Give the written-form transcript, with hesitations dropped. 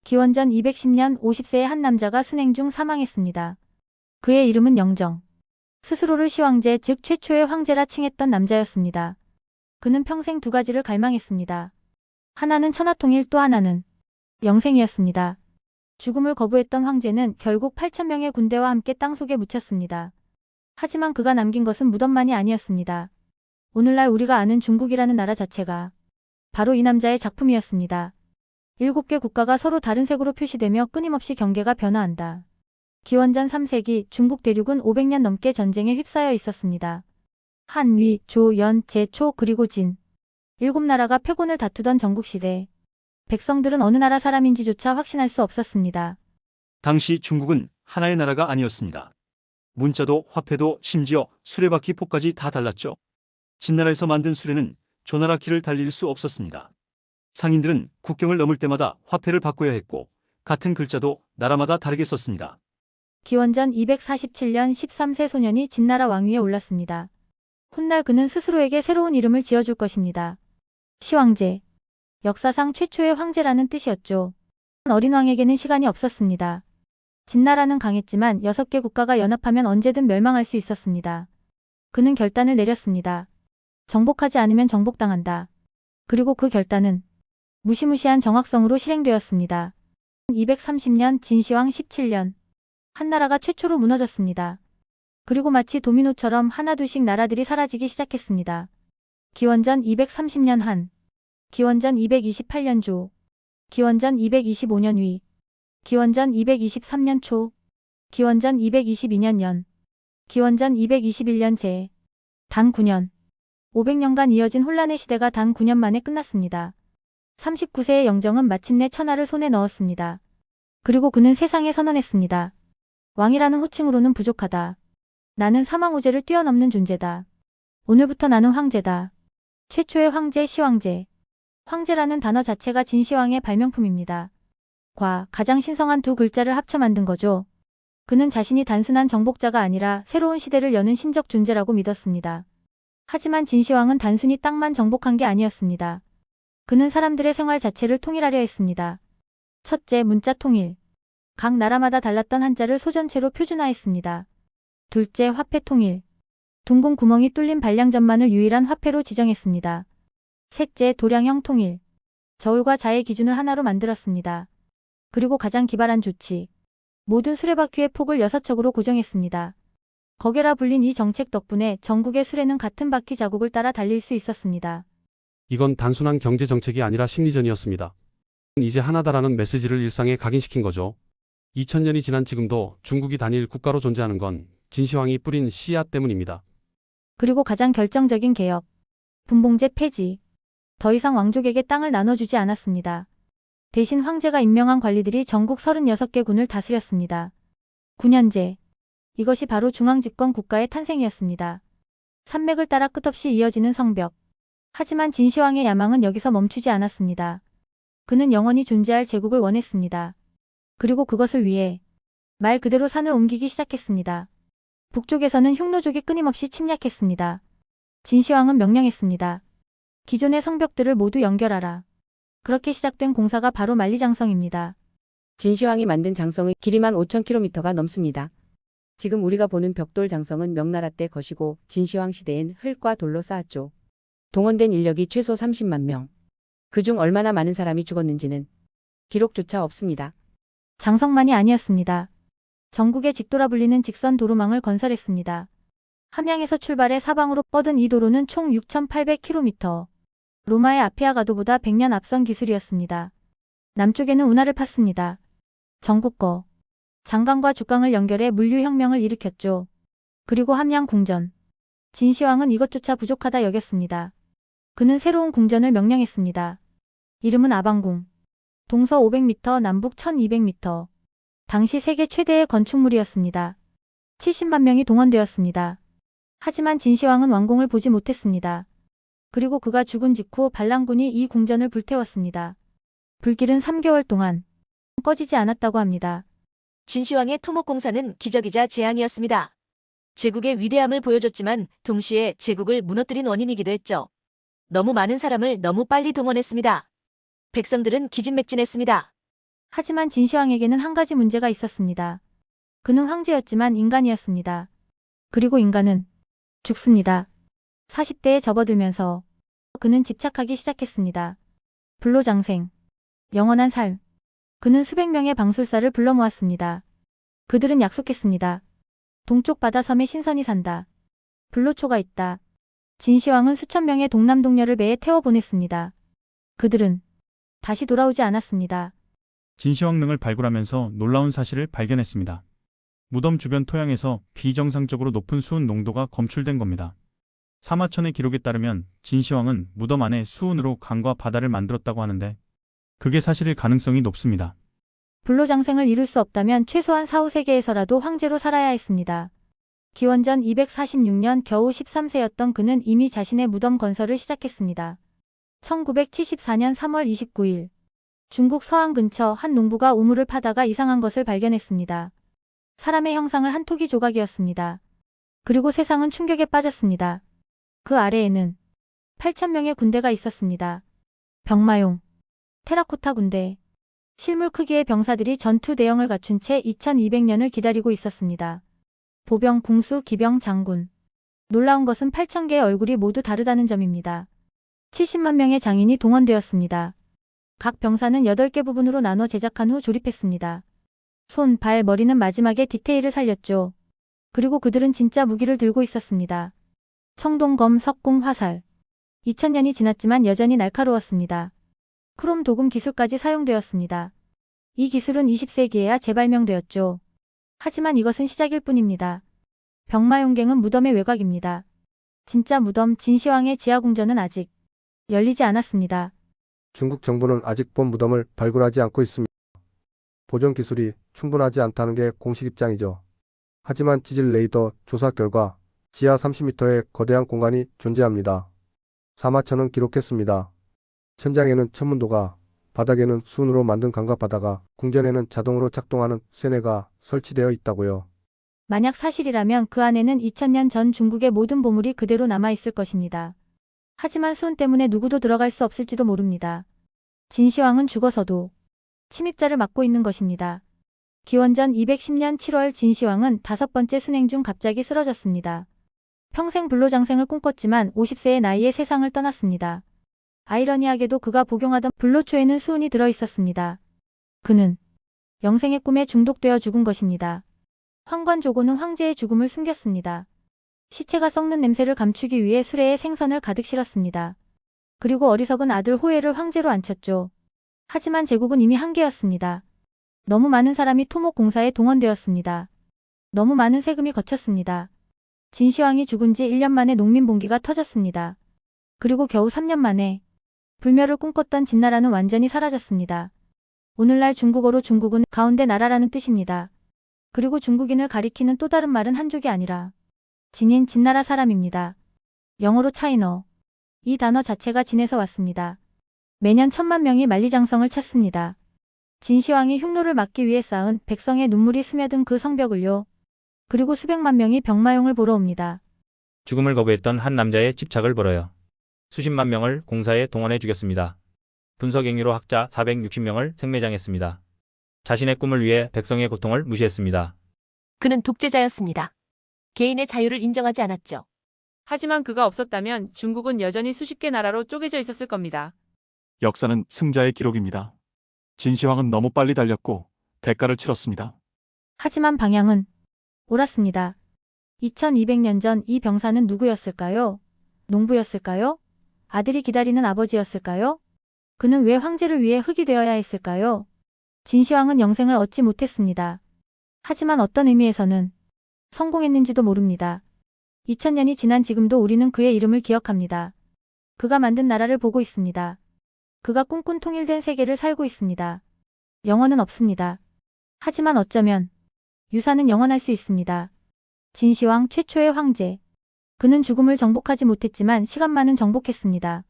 기원전 210년 50세의 한 남자가 순행 중 사망했습니다. 그의 이름은 영정. 스스로를 시황제 즉 최초의 황제라 칭했던 남자였습니다. 그는 평생 두 가지를 갈망했습니다. 하나는 천하통일 또 하나는 영생이었습니다. 죽음을 거부했던 황제는 결국 8,000명의 군대와 함께 땅속에 묻혔습니다. 하지만 그가 남긴 것은 무덤만이 아니었습니다. 오늘날 우리가 아는 중국이라는 나라 자체가 바로 이 남자의 작품이었습니다. 7개 국가가 서로 다른 색으로 표시되며 끊임없이 경계가 변화한다. 기원전 3세기 중국 대륙은 500년 넘게 전쟁에 휩싸여 있었습니다. 한, 위, 조, 연, 제, 초 그리고 진. 7나라가 패권을 다투던 전국시대. 백성들은 어느 나라 사람인지조차 확신할 수 없었습니다. 당시 중국은 하나의 나라가 아니었습니다. 문자도 화폐도 심지어 수레바퀴 포까지 다 달랐죠. 진나라에서 만든 수레는 조나라 키를 달릴 수 없었습니다. 상인들은 국경을 넘을 때마다 화폐를 바꿔야 했고 같은 글자도 나라마다 다르게 썼습니다. 기원전 247년 13세 소년이 진나라 왕위에 올랐습니다. 훗날 그는 스스로에게 새로운 이름을 지어줄 것입니다. 시황제. 역사상 최초의 황제라는 뜻이었죠. 어린 왕에게는 시간이 없었습니다. 진나라는 강했지만 6개 국가가 연합하면 언제든 멸망할 수 있었습니다. 그는 결단을 내렸습니다. 정복하지 않으면 정복당한다. 그리고 그 결단은 무시무시한 정확성으로 실행되었습니다. 230년 진시황 17년. 한나라가 최초로 무너졌습니다. 그리고 마치 도미노처럼 하나둘씩 나라들이 사라지기 시작했습니다. 기원전 230년 한. 기원전 228년 조. 기원전 225년 위. 기원전 223년 초. 기원전 222년 연. 기원전 221년 제. 단 9년. 500년간 이어진 혼란의 시대가 단 9년 만에 끝났습니다. 39세의 영정은 마침내 천하를 손에 넣었습니다. 그리고 그는 세상에 선언했습니다. 왕이라는 호칭으로는 부족하다. 나는 사망오제를 뛰어넘는 존재다. 오늘부터 나는 황제다. 최초의 황제 시황제. 황제라는 단어 자체가 진시황의 발명품입니다. 가장 신성한 두 글자를 합쳐 만든 거죠. 그는 자신이 단순한 정복자가 아니라 새로운 시대를 여는 신적 존재라고 믿었습니다. 하지만 진시황은 단순히 땅만 정복한 게 아니었습니다. 그는 사람들의 생활 자체를 통일하려 했습니다. 첫째, 문자 통일. 각 나라마다 달랐던 한자를 소전체로 표준화했습니다. 둘째, 화폐 통일. 둥근 구멍이 뚫린 발량전만을 유일한 화폐로 지정했습니다. 셋째, 도량형 통일. 저울과 자의 기준을 하나로 만들었습니다. 그리고 가장 기발한 조치. 모든 수레바퀴의 폭을 6척으로 고정했습니다. 거개라 불린 이 정책 덕분에 전국의 수레는 같은 바퀴 자국을 따라 달릴 수 있었습니다. 이건 단순한 경제 정책이 아니라 심리전이었습니다. 이제 하나다라는 메시지를 일상에 각인시킨 거죠. 2000년이 지난 지금도 중국이 단일 국가로 존재하는 건 진시황이 뿌린 씨앗 때문입니다. 그리고 가장 결정적인 개혁. 분봉제 폐지. 더 이상 왕족에게 땅을 나눠주지 않았습니다. 대신 황제가 임명한 관리들이 전국 36개 군을 다스렸습니다. 9년제. 이것이 바로 중앙집권 국가의 탄생이었습니다. 산맥을 따라 끝없이 이어지는 성벽. 하지만 진시황의 야망은 여기서 멈추지 않았습니다. 그는 영원히 존재할 제국을 원했습니다. 그리고 그것을 위해 말 그대로 산을 옮기기 시작했습니다. 북쪽에서는 흉노족이 끊임없이 침략했습니다. 진시황은 명령했습니다. 기존의 성벽들을 모두 연결하라. 그렇게 시작된 공사가 바로 만리장성입니다. 진시황이 만든 장성의 길이만 5,000km가 넘습니다. 지금 우리가 보는 벽돌 장성은 명나라 때 것이고 진시황 시대엔 흙과 돌로 쌓았죠. 동원된 인력이 최소 30만 명. 그중 얼마나 많은 사람이 죽었는지는 기록조차 없습니다. 장성만이 아니었습니다. 전국에 직도라 불리는 직선 도로망을 건설했습니다. 함양에서 출발해 사방으로 뻗은 이 도로는 총 6,800km. 로마의 아피아 가도보다 100년 앞선 기술이었습니다. 남쪽에는 운하를 팠습니다. 전국거. 장강과 죽강을 연결해 물류혁명을 일으켰죠. 그리고 함양 궁전. 진시황은 이것조차 부족하다 여겼습니다. 그는 새로운 궁전을 명령했습니다. 이름은 아방궁. 동서 500m, 남북 1200m. 당시 세계 최대의 건축물이었습니다. 70만 명이 동원되었습니다. 하지만 진시황은 완공을 보지 못했습니다. 그리고 그가 죽은 직후 반란군이 이 궁전을 불태웠습니다. 불길은 3개월 동안 꺼지지 않았다고 합니다. 진시황의 토목공사는 기적이자 재앙이었습니다. 제국의 위대함을 보여줬지만 동시에 제국을 무너뜨린 원인이기도 했죠. 너무 많은 사람을 너무 빨리 동원했습니다. 백성들은 기진맥진했습니다. 하지만 진시황에게는 한 가지 문제가 있었습니다. 그는 황제였지만 인간이었습니다. 그리고 인간은 죽습니다. 40대에 접어들면서 그는 집착하기 시작했습니다. 불로장생, 영원한 삶. 그는 수백 명의 방술사를 불러 모았습니다. 그들은 약속했습니다. 동쪽 바다 섬에 신선이 산다. 불로초가 있다. 진시황은 수천 명의 동남동녀를 배에 태워 보냈습니다. 그들은 다시 돌아오지 않았습니다. 진시황릉을 발굴하면서 놀라운 사실을 발견했습니다. 무덤 주변 토양에서 비정상적으로 높은 수은 농도가 검출된 겁니다. 사마천의 기록에 따르면 진시황은 무덤 안에 수은으로 강과 바다를 만들었다고 하는데 그게 사실일 가능성이 높습니다. 불로장생을 이룰 수 없다면 최소한 사후세계에서라도 황제로 살아야 했습니다. 기원전 246년 겨우 13세였던 그는 이미 자신의 무덤 건설을 시작했습니다. 1974년 3월 29일 중국 서안 근처 한 농부가 우물을 파다가 이상한 것을 발견했습니다. 사람의 형상을 한 토기 조각이었습니다. 그리고 세상은 충격에 빠졌습니다. 그 아래에는 8,000명의 군대가 있었습니다. 병마용, 테라코타 군대, 실물 크기의 병사들이 전투 대형을 갖춘 채 2200년을 기다리고 있었습니다. 보병, 궁수, 기병, 장군. 놀라운 것은 8,000개의 얼굴이 모두 다르다는 점입니다. 70만 명의 장인이 동원되었습니다. 각 병사는 8개 부분으로 나눠 제작한 후 조립했습니다. 손, 발, 머리는 마지막에 디테일을 살렸죠. 그리고 그들은 진짜 무기를 들고 있었습니다. 청동검, 석궁, 화살. 2000년이 지났지만 여전히 날카로웠습니다. 크롬 도금 기술까지 사용되었습니다. 이 기술은 20세기에야 재발명되었죠. 하지만 이것은 시작일 뿐입니다. 병마용갱은 무덤의 외곽입니다. 진짜 무덤 진시황의 지하궁전은 아직 열리지 않았습니다. 중국 정부는 아직 본 무덤을 발굴하지 않고 있습니다. 보존 기술이 충분하지 않다는 게 공식 입장이죠. 하지만 지질 레이더 조사 결과 지하 30m의 거대한 공간이 존재합니다. 사마천은 기록했습니다. 천장에는 천문도가, 바닥에는 수은으로 만든 강과 바다가, 궁전에는 자동으로 작동하는 쇠뇌가 설치되어 있다고요. 만약 사실이라면 그 안에는 2000년 전 중국의 모든 보물이 그대로 남아있을 것입니다. 하지만 수은 때문에 누구도 들어갈 수 없을지도 모릅니다. 진시황은 죽어서도 침입자를 막고 있는 것입니다. 기원전 210년 7월 진시황은 5번째 순행 중 갑자기 쓰러졌습니다. 평생 불로장생을 꿈꿨지만 50세의 나이에 세상을 떠났습니다. 아이러니하게도 그가 복용하던 불로초에는 수은이 들어있었습니다. 그는 영생의 꿈에 중독되어 죽은 것입니다. 황관조고는 황제의 죽음을 숨겼습니다. 시체가 썩는 냄새를 감추기 위해 수레에 생선을 가득 실었습니다. 그리고 어리석은 아들 호해를 황제로 앉혔죠. 하지만 제국은 이미 한계였습니다. 너무 많은 사람이 토목공사에 동원되었습니다. 너무 많은 세금이 거쳤습니다. 진시황이 죽은 지 1년 만에 농민봉기가 터졌습니다. 그리고 겨우 3년 만에 불멸을 꿈꿨던 진나라는 완전히 사라졌습니다. 오늘날 중국어로 중국은 가운데 나라라는 뜻입니다. 그리고 중국인을 가리키는 또 다른 말은 한족이 아니라 진인 진나라 사람입니다. 영어로 차이너. 이 단어 자체가 진에서 왔습니다. 매년 1000만 명이 만리장성을 찾습니다. 진시황이 흉노를 막기 위해 쌓은 백성의 눈물이 스며든 그 성벽을요. 그리고 수백만 명이 병마용을 보러 옵니다. 죽음을 거부했던 한 남자의 집착을 벌어요. 수십만 명을 공사에 동원해 죽였습니다. 분석행위로 학자 460명을 생매장했습니다. 자신의 꿈을 위해 백성의 고통을 무시했습니다. 그는 독재자였습니다. 개인의 자유를 인정하지 않았죠. 하지만 그가 없었다면 중국은 여전히 수십 개 나라로 쪼개져 있었을 겁니다. 역사는 승자의 기록입니다. 진시황은 너무 빨리 달렸고 대가를 치렀습니다. 하지만 방향은 옳았습니다. 2200년 전 이 병사는 누구였을까요? 농부였을까요? 아들이 기다리는 아버지였을까요? 그는 왜 황제를 위해 흙이 되어야 했을까요? 진시황은 영생을 얻지 못했습니다. 하지만 어떤 의미에서는 성공했는지도 모릅니다. 2000년이 지난 지금도 우리는 그의 이름을 기억합니다. 그가 만든 나라를 보고 있습니다. 그가 꿈꾼 통일된 세계를 살고 있습니다. 영원은 없습니다. 하지만 어쩌면 유산은 영원할 수 있습니다. 진시황 최초의 황제. 그는 죽음을 정복하지 못했지만 시간만은 정복했습니다.